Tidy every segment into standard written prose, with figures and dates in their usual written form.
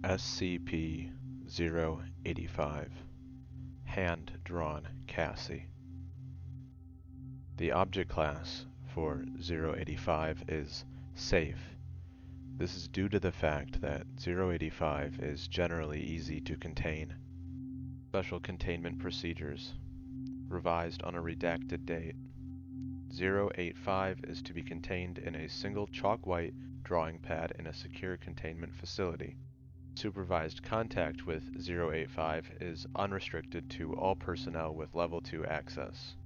SCP-085 Hand-Drawn Cassy. The object class for 085 is Safe. This is due to the fact that 085 is generally easy to contain. Special Containment Procedures. Revised on a redacted date. 085 is to be contained in a single chalk-white drawing pad in a secure containment facility. Supervised contact with 085 is unrestricted to all personnel with Level 2 access.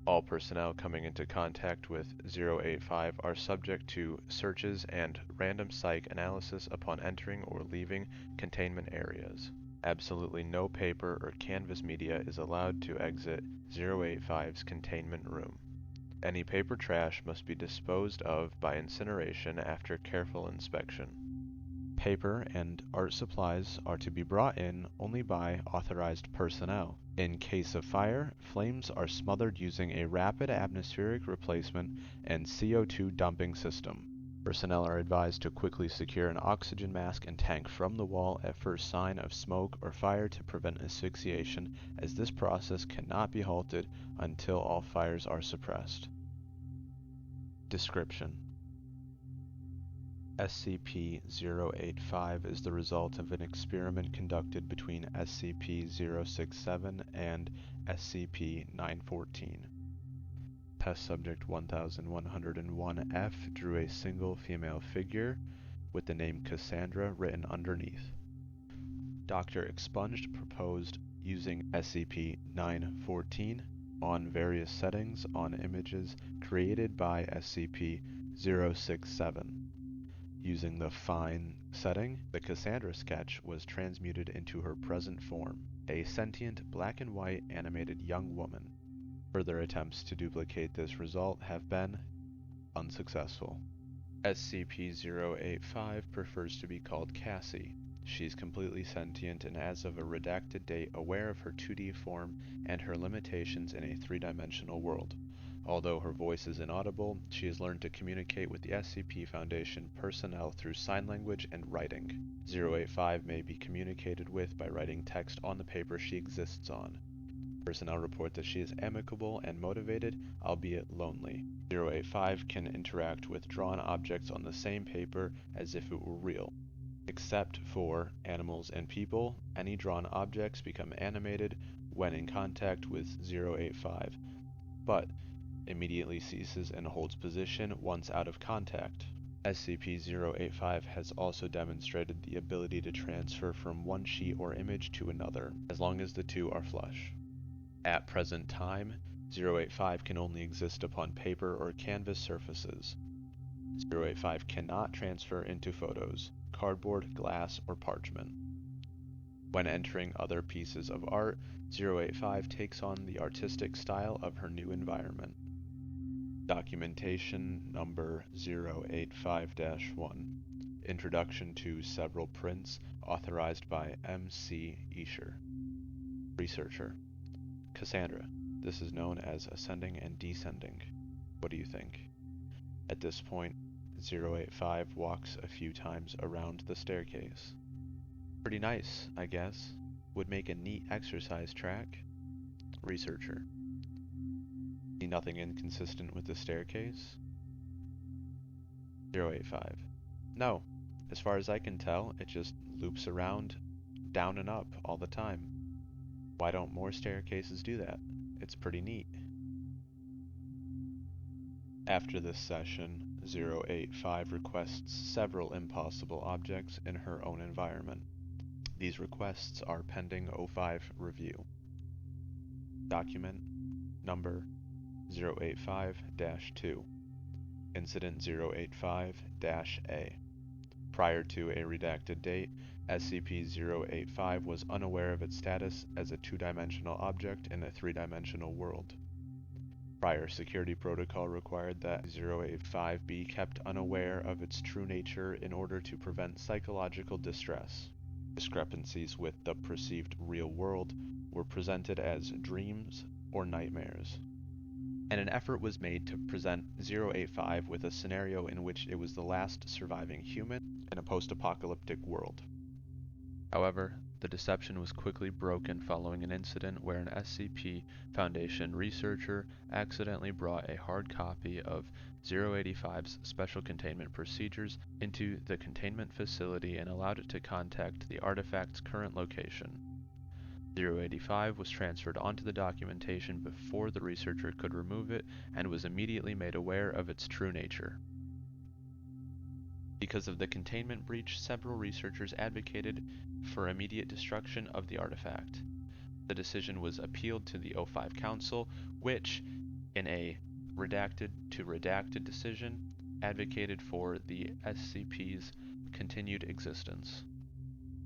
All personnel coming into contact with 085 are subject to searches and random psych analysis upon entering or leaving containment areas. Absolutely no paper or canvas media is allowed to exit 085's containment room. Any paper trash must be disposed of by incineration after careful inspection. Paper and art supplies are to be brought in only by authorized personnel. In case of fire, flames are smothered using a rapid atmospheric replacement and CO2 dumping system. Personnel are advised to quickly secure an oxygen mask and tank from the wall at first sign of smoke or fire to prevent asphyxiation, as this process cannot be halted until all fires are suppressed. Description: SCP-085 is the result of an experiment conducted between SCP-067 and SCP-914. Test Subject 1101-F drew a single female figure with the name Cassandra written underneath. Dr. Expunged proposed using SCP-914 on various settings on images created by SCP-067. Using the Fine setting, the Cassandra sketch was transmuted into her present form, a sentient black and white animated young woman. Further attempts to duplicate this result have been unsuccessful. SCP-085 prefers to be called Cassy. She's completely sentient and, as of a redacted date, aware of her 2D form and her limitations in a three-dimensional world. Although her voice is inaudible, she has learned to communicate with the SCP Foundation personnel through sign language and writing. 085 may be communicated with by writing text on the paper she exists on. Personnel report that she is amicable and motivated, albeit lonely. 085 can interact with drawn objects on the same paper as if it were real. Except for animals and people, any drawn objects become animated when in contact with 085, but immediately ceases and holds position once out of contact. SCP-085 has also demonstrated the ability to transfer from one sheet or image to another, as long as the two are flush. At present time, 085 can only exist upon paper or canvas surfaces. 085 cannot transfer into photos, cardboard, glass, or parchment. When entering other pieces of art, 085 takes on the artistic style of her new environment. Documentation number 085-1. Introduction to several prints authorized by M.C. Escher. Researcher: Cassandra, this is known as ascending and descending. What do you think? At this point, 085 walks a few times around the staircase. Pretty nice, I guess. Would make a neat exercise track. Researcher: See nothing inconsistent with the staircase? 085: No. As far as I can tell, it just loops around, down and up, all the time. Why don't more staircases do that? It's pretty neat. After this session, 085 requests several impossible objects in her own environment. These requests are pending O5 review. Document number 085-2. Incident 085-A. Prior to a redacted date, SCP-085 was unaware of its status as a two-dimensional object in a three-dimensional world. Prior security protocol required that 085 be kept unaware of its true nature in order to prevent psychological distress. Discrepancies with the perceived real world were presented as dreams or nightmares. And an effort was made to present 085 with a scenario in which it was the last surviving human in a post-apocalyptic world. However, the deception was quickly broken following an incident where an SCP Foundation researcher accidentally brought a hard copy of 085's special containment procedures into the containment facility and allowed it to contact the artifact's current location. 085 was transferred onto the documentation before the researcher could remove it and was immediately made aware of its true nature. Because of the containment breach, several researchers advocated for immediate destruction of the artifact. The decision was appealed to the O5 Council, which, in a redacted decision, advocated for the SCP's continued existence.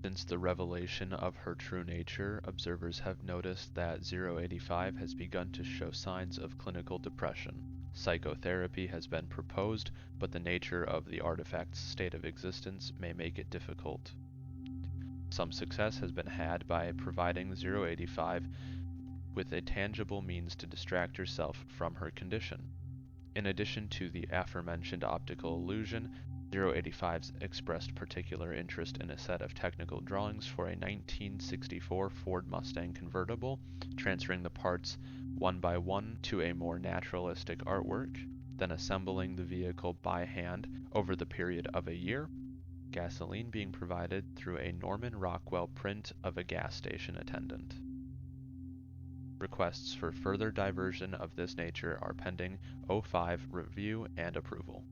Since the revelation of her true nature, observers have noticed that 085 has begun to show signs of clinical depression. Psychotherapy has been proposed, but the nature of the artifact's state of existence may make it difficult. Some success has been had by providing 085 with a tangible means to distract herself from her condition. In addition to the aforementioned optical illusion, 085's expressed particular interest in a set of technical drawings for a 1964 Ford Mustang convertible, transferring the parts one by one to a more naturalistic artwork, then assembling the vehicle by hand over the period of a year, gasoline being provided through a Norman Rockwell print of a gas station attendant. Requests for further diversion of this nature are pending O5 review and approval.